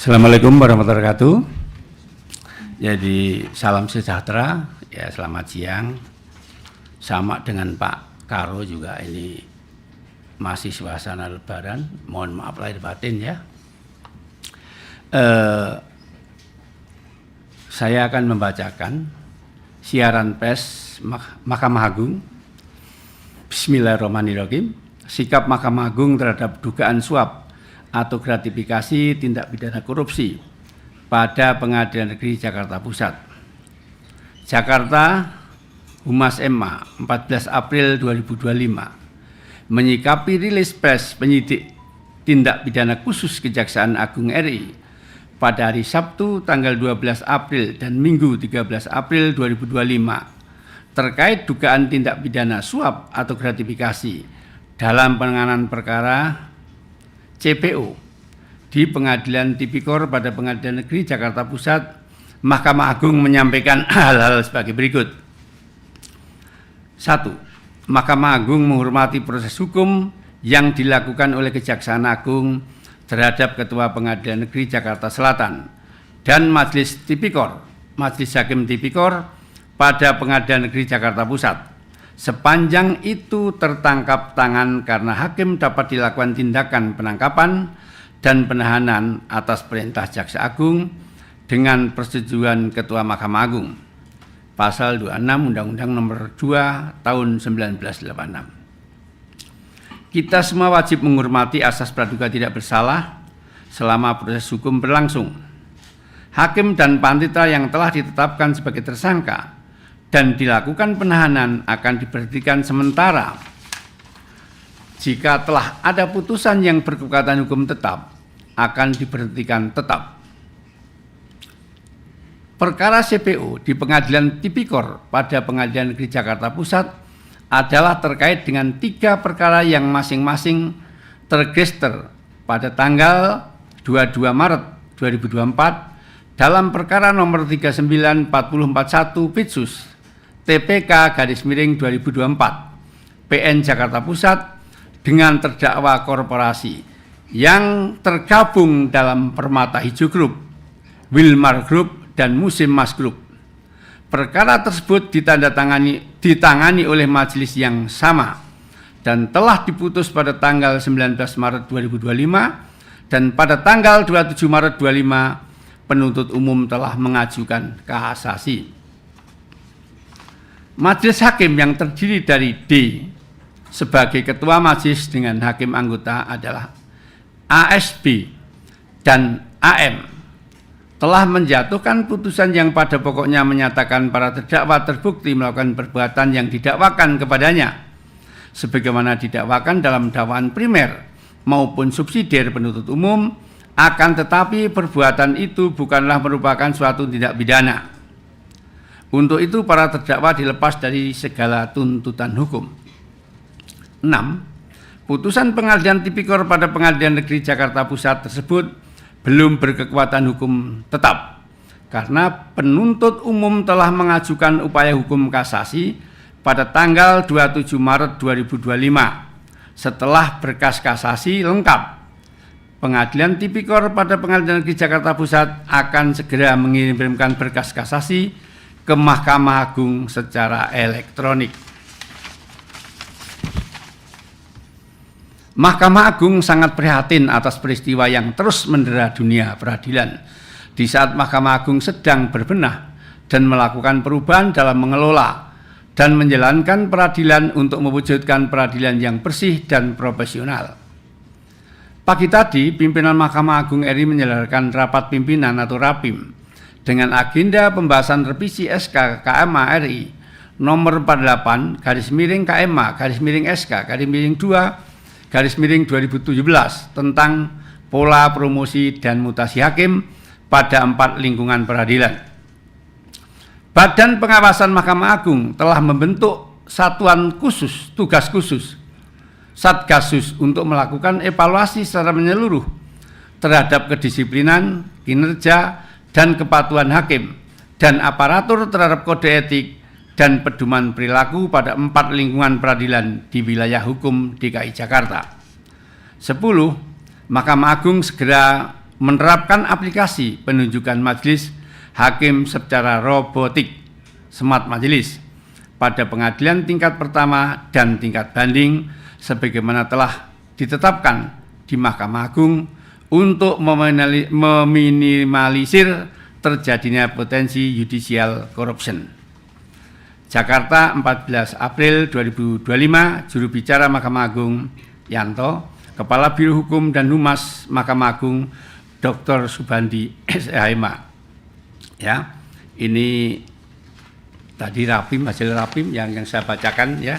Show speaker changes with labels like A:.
A: Assalamualaikum warahmatullahi wabarakatuh. Jadi salam sejahtera, ya selamat siang. Sama dengan Pak Karo juga ini masih suasana Lebaran. Mohon maaf lahir batin ya. Saya akan membacakan siaran pers Mahkamah Agung. Bismillahirrahmanirrahim. Sikap Mahkamah Agung terhadap dugaan suap atau gratifikasi tindak pidana korupsi pada Pengadilan Negeri Jakarta Pusat. Jakarta, Humas MA, 14 April 2025, menyikapi rilis pers penyidik tindak pidana khusus Kejaksaan Agung RI pada hari Sabtu tanggal 12 April dan Minggu 13 April 2025 terkait dugaan tindak pidana suap atau gratifikasi dalam penanganan perkara CPO di Pengadilan Tipikor pada Pengadilan Negeri Jakarta Pusat. Mahkamah Agung menyampaikan hal-hal sebagai berikut. 1. Mahkamah Agung menghormati proses hukum yang dilakukan oleh Kejaksaan Agung terhadap Ketua Pengadilan Negeri Jakarta Selatan dan Majelis Tipikor, Majelis Hakim Tipikor pada Pengadilan Negeri Jakarta Pusat. Sepanjang itu tertangkap tangan karena hakim dapat dilakukan tindakan penangkapan dan penahanan atas perintah Jaksa Agung dengan persetujuan Ketua Mahkamah Agung. Pasal 26 Undang-Undang Nomor 2 Tahun 1986. Kita semua wajib menghormati asas praduga tidak bersalah selama proses hukum berlangsung. Hakim dan panitera yang telah ditetapkan sebagai tersangka dan dilakukan penahanan akan diberhentikan sementara. Jika telah ada putusan yang berkekuatan hukum tetap, akan diberhentikan tetap. Perkara CPO di Pengadilan Tipikor pada Pengadilan Negeri Jakarta Pusat adalah terkait dengan 3 perkara yang masing-masing terregister pada tanggal 22 Maret 2024 dalam perkara nomor 39441 Pitsus TPK-2024 PN Jakarta Pusat dengan terdakwa korporasi yang tergabung dalam Permata Hijau Group, Wilmar Group, dan Musim Mas Group. Perkara tersebut ditangani oleh majelis yang sama dan telah diputus pada tanggal 19 Maret 2025 dan pada tanggal 27 Maret 2025 penuntut umum telah mengajukan kasasi. Majelis hakim yang terdiri dari D sebagai ketua majelis dengan hakim anggota adalah ASB dan AM telah menjatuhkan putusan yang pada pokoknya menyatakan para terdakwa terbukti melakukan perbuatan yang didakwakan kepadanya sebagaimana didakwakan dalam dakwaan primer maupun subsidiar penuntut umum, akan tetapi perbuatan itu bukanlah merupakan suatu tindak pidana. Untuk itu para terdakwa dilepas dari segala tuntutan hukum. 6. Putusan Pengadilan Tipikor pada Pengadilan Negeri Jakarta Pusat tersebut belum berkekuatan hukum tetap karena penuntut umum telah mengajukan upaya hukum kasasi pada tanggal 27 Maret 2025 setelah berkas kasasi lengkap. Pengadilan Tipikor pada Pengadilan Negeri Jakarta Pusat akan segera mengirimkan berkas kasasi ke Mahkamah Agung secara elektronik. Mahkamah Agung sangat prihatin atas peristiwa yang terus mendera dunia peradilan di saat Mahkamah Agung sedang berbenah dan melakukan perubahan dalam mengelola dan menjalankan peradilan untuk mewujudkan peradilan yang bersih dan profesional. Pagi tadi, pimpinan Mahkamah Agung RI menyelenggarakan rapat pimpinan atau Rapim dengan agenda pembahasan revisi SK KMA RI nomor 48 KMA SK 2 2017 tentang pola promosi dan mutasi hakim pada 4 lingkungan peradilan. Badan Pengawasan Mahkamah Agung telah membentuk satuan khusus, tugas khusus, Satgasus untuk melakukan evaluasi secara menyeluruh terhadap kedisiplinan, kinerja, dan kepatuhan hakim dan aparatur terhadap kode etik dan pedoman perilaku pada 4 lingkungan peradilan di wilayah hukum DKI Jakarta. 10. Mahkamah Agung segera menerapkan aplikasi penunjukan majelis hakim secara robotik smart majelis pada pengadilan tingkat pertama dan tingkat banding sebagaimana telah ditetapkan di Mahkamah Agung untuk meminimalisir terjadinya potensi judicial corruption. Jakarta, 14 April 2025, juru bicara Mahkamah Agung Yanto, Kepala Biro Hukum dan Humas Mahkamah Agung Dr. Subandi SHMA. Ya, ini tadi rapim, hasil rapim yang saya bacakan ya.